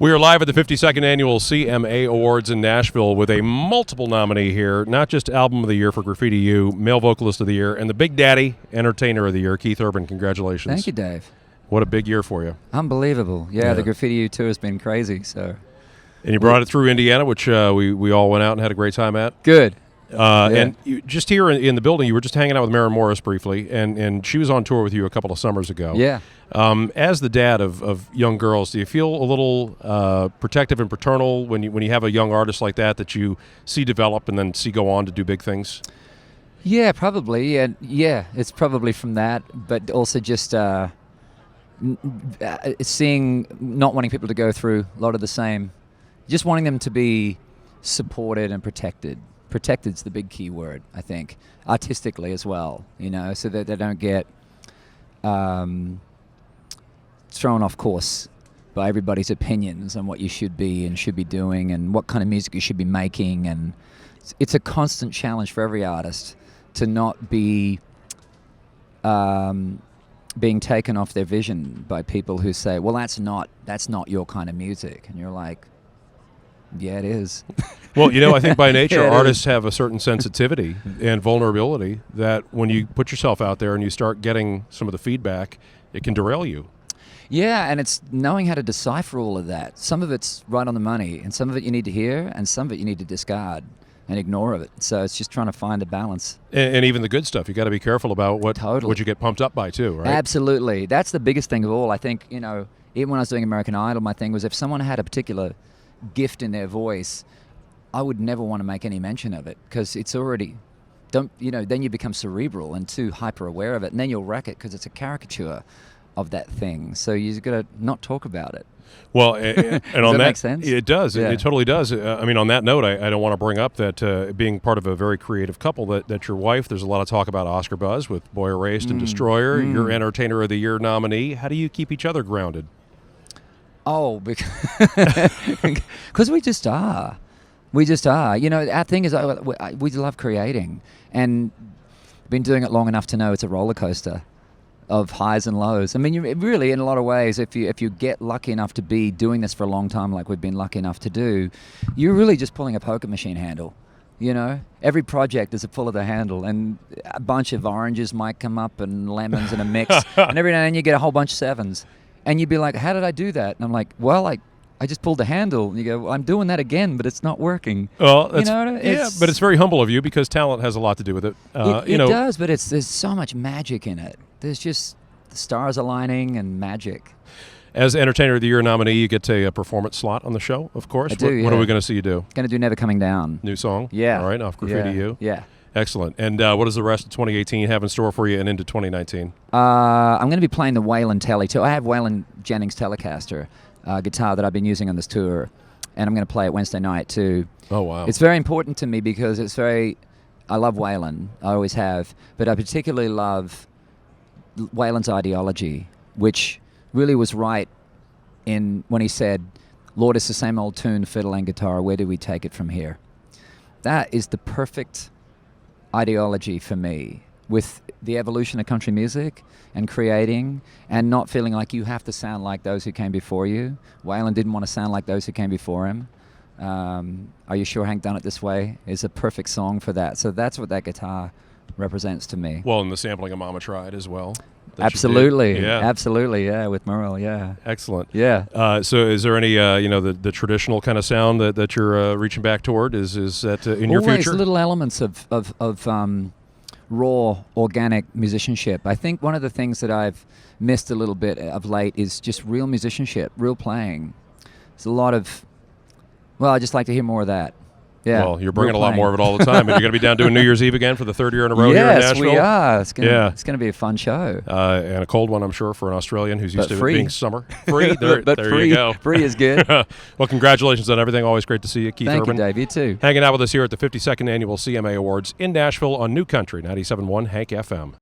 We are live at the 52nd Annual CMA Awards in Nashville with a multiple nominee here, not just Album of the Year for Graffiti U, Male Vocalist of the Year, and the Big Daddy Entertainer of the Year, Keith Urban. Congratulations. Thank you, Dave. What a big year for you. Unbelievable. Yeah, the Graffiti U tour has been crazy. So. And you brought it through Indiana, which we all went out and had a great time at. Good. And you, just here in the building, you were just hanging out with Maren Morris briefly, and she was on tour with you a couple of summers ago. Yeah. As the dad of young girls, do you feel a little protective and paternal when you have a young artist like that you see develop and then see go on to do big things? Yeah, probably. And yeah, it's probably from that, but also just seeing, not wanting people to go through a lot of the same, just wanting them to be supported and protected. Protected's the big key word, I think, artistically as well, so that they don't get thrown off course by everybody's opinions on what you should be and should be doing and what kind of music you should be making. And it's a constant challenge for every artist to not be being taken off their vision by people who say, well, that's not your kind of music. And you're like, yeah, it is. Well, I think by nature, artists have a certain sensitivity and vulnerability that when you put yourself out there and you start getting some of the feedback, it can derail you. Yeah, and it's knowing how to decipher all of that. Some of it's right on the money, and some of it you need to hear, and some of it you need to discard and ignore of it. So it's just trying to find a balance. And even the good stuff, you got to be careful about what you get pumped up by too, right? Absolutely. That's the biggest thing of all. I think, even when I was doing American Idol, my thing was if someone had a particular gift in their voice, I would never want to make any mention of it because it's already, then you become cerebral and too hyper aware of it, and then you'll wreck it because it's a caricature of that thing. So you've got to not talk about it. Well, and does on that make sense? It does. Yeah. It totally does. On that note, I don't want to bring up that being part of a very creative couple, that your wife, there's a lot of talk about Oscar buzz with Boy Erased and Destroyer, your Entertainer of the Year nominee. How do you keep each other grounded? Oh, because we just are. We just are. Our thing is we love creating, and been doing it long enough to know it's a roller coaster of highs and lows. I mean, you really, in a lot of ways, if you get lucky enough to be doing this for a long time, like we've been lucky enough to do, you're really just pulling a poker machine handle. Every project is a pull of the handle, and a bunch of oranges might come up and lemons in a mix, and every now and then you get a whole bunch of sevens. And you'd be like, how did I do that? And I'm like, well, I just pulled the handle. And you go, well, I'm doing that again, but it's not working. Well, but it's very humble of you because talent has a lot to do with it. It does, but there's so much magic in it. There's just the stars aligning and magic. As Entertainer of the Year nominee, you get a performance slot on the show, of course. I do, What are we going to see you do? Going to do Never Coming Down. New song? Yeah. All right, off Graffiti U? Yeah. Excellent. And what does the rest of 2018 have in store for you and into 2019? I'm going to be playing the Waylon Telly too. I have Waylon Jennings Telecaster guitar that I've been using on this tour, and I'm going to play it Wednesday night too. Oh, wow. It's very important to me because I love Waylon. I always have. But I particularly love Waylon's ideology, which really was right when he said, Lord, it's the same old tune, fiddle and guitar. Where do we take it from here? That is the perfect ideology for me with the evolution of country music and creating and not feeling like you have to sound like those who came before you. Waylon didn't want to sound like those who came before him. Are You Sure Hank Done It This Way is a perfect song for that. So that's what that guitar represents to me. Well, and the sampling of Mama Tried as well. Absolutely. Yeah. Absolutely, yeah, with Merle, yeah. Excellent. Yeah. So is there any, the traditional kind of sound that you're reaching back toward? Is that in your future? Always little elements of raw, organic musicianship. I think one of the things that I've missed a little bit of late is just real musicianship, real playing. There's a lot of, I just like to hear more of that. Yeah. Well, you're bringing a lot more of it all the time. And you're going to be down doing New Year's Eve again for the third year in a row here in Nashville? Yes, we are. It's going to be a fun show. And a cold one, I'm sure, for an Australian who's used to it being summer. Free. There free, you go. Free is good. Well, congratulations on everything. Always great to see you, Keith Urban. Thank you, Dave. You too. Hanging out with us here at the 52nd Annual CMA Awards in Nashville on New Country 97.1 Hank FM.